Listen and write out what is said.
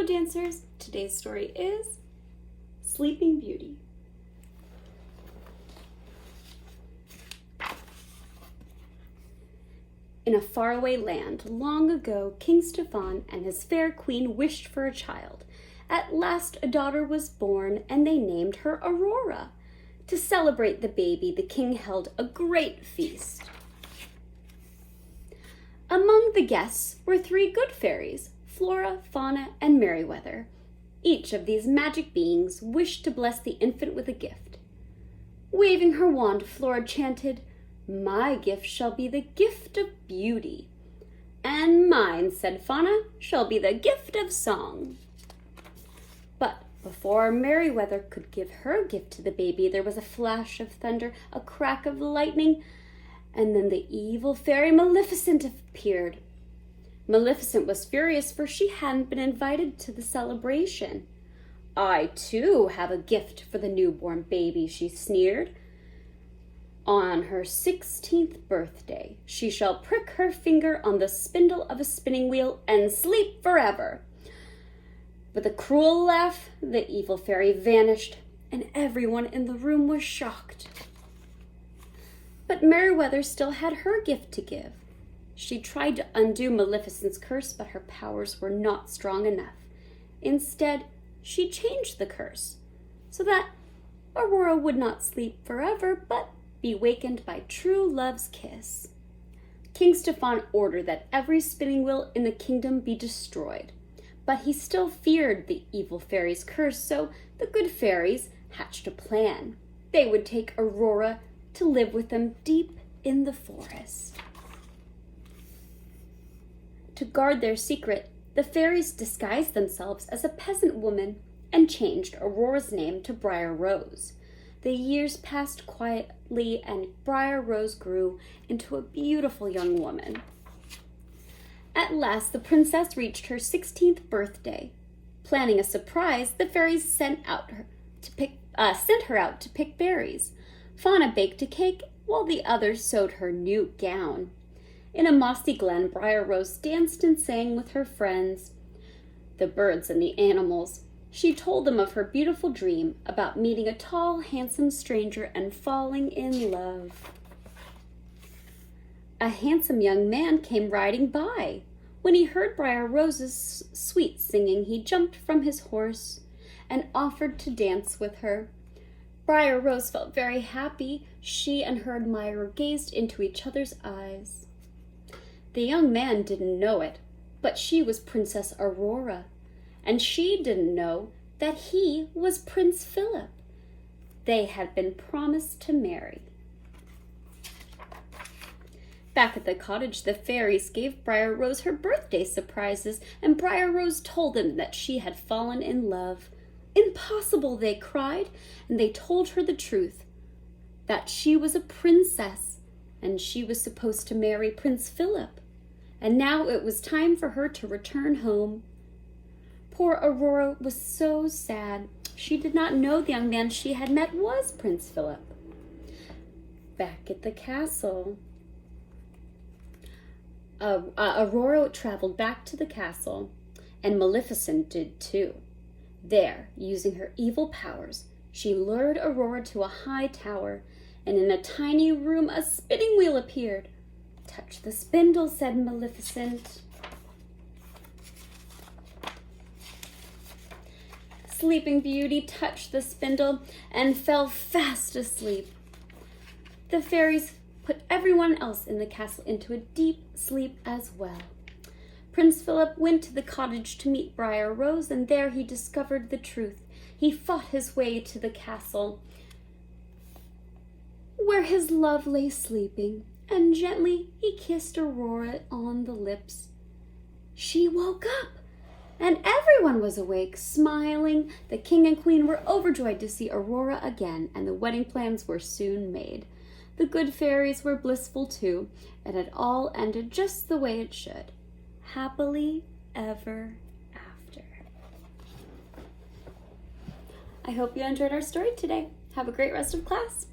Hello dancers, today's story is Sleeping Beauty. In a faraway land, long ago, King Stefan and his fair queen wished for a child. At last a daughter was born, and they named her Aurora. To celebrate the baby, the king held a great feast. Among the guests were 3 good fairies, Flora, Fauna, and Merryweather. Each of these magic beings wished to bless the infant with a gift. Waving her wand, Flora chanted, "My gift shall be the gift of beauty." "And mine," said Fauna, "shall be the gift of song." But before Merryweather could give her gift to the baby, there was a flash of thunder, a crack of lightning, and then the evil fairy Maleficent appeared. Maleficent was furious, for she hadn't been invited to the celebration. "I, too, have a gift for the newborn baby," she sneered. "On her 16th birthday, she shall prick her finger on the spindle of a spinning wheel and sleep forever." With a cruel laugh, the evil fairy vanished, and everyone in the room was shocked. But Merryweather still had her gift to give. She tried to undo Maleficent's curse, but her powers were not strong enough. Instead, she changed the curse so that Aurora would not sleep forever, but be wakened by true love's kiss. King Stefan ordered that every spinning wheel in the kingdom be destroyed, but he still feared the evil fairy's curse, so the good fairies hatched a plan. They would take Aurora to live with them deep in the forest. To guard their secret, the fairies disguised themselves as a peasant woman and changed Aurora's name to Briar Rose. The years passed quietly, and Briar Rose grew into a beautiful young woman. At last, the princess reached her 16th birthday. Planning a surprise, the fairies sent her out to pick berries. Fauna baked a cake, while the others sewed her new gown. In a mossy glen, Briar Rose danced and sang with her friends, the birds and the animals. She told them of her beautiful dream about meeting a tall, handsome stranger and falling in love. A handsome young man came riding by. When he heard Briar Rose's sweet singing, he jumped from his horse and offered to dance with her. Briar Rose felt very happy. She and her admirer gazed into each other's eyes. The young man didn't know it, but she was Princess Aurora, and she didn't know that he was Prince Philip. They had been promised to marry. Back at the cottage, the fairies gave Briar Rose her birthday surprises, and Briar Rose told them that she had fallen in love. "Impossible," they cried, and they told her the truth, that she was a princess, and she was supposed to marry Prince Philip. And now it was time for her to return home. Poor Aurora was so sad. She did not know the young man she had met was Prince Philip. Back at the castle, Aurora traveled back to the castle, and Maleficent did too. There, using her evil powers, she lured Aurora to a high tower, and in a tiny room a spinning wheel appeared. "Touch the spindle," said Maleficent. Sleeping Beauty touched the spindle and fell fast asleep. The fairies put everyone else in the castle into a deep sleep as well. Prince Philip went to the cottage to meet Briar Rose, and there he discovered the truth. He fought his way to the castle, where his love lay sleeping, and gently he kissed Aurora on the lips. She woke up, and everyone was awake, smiling. The king and queen were overjoyed to see Aurora again, and the wedding plans were soon made. The good fairies were blissful too, and it all ended just the way it should. Happily ever after. I hope you enjoyed our story today. Have a great rest of class.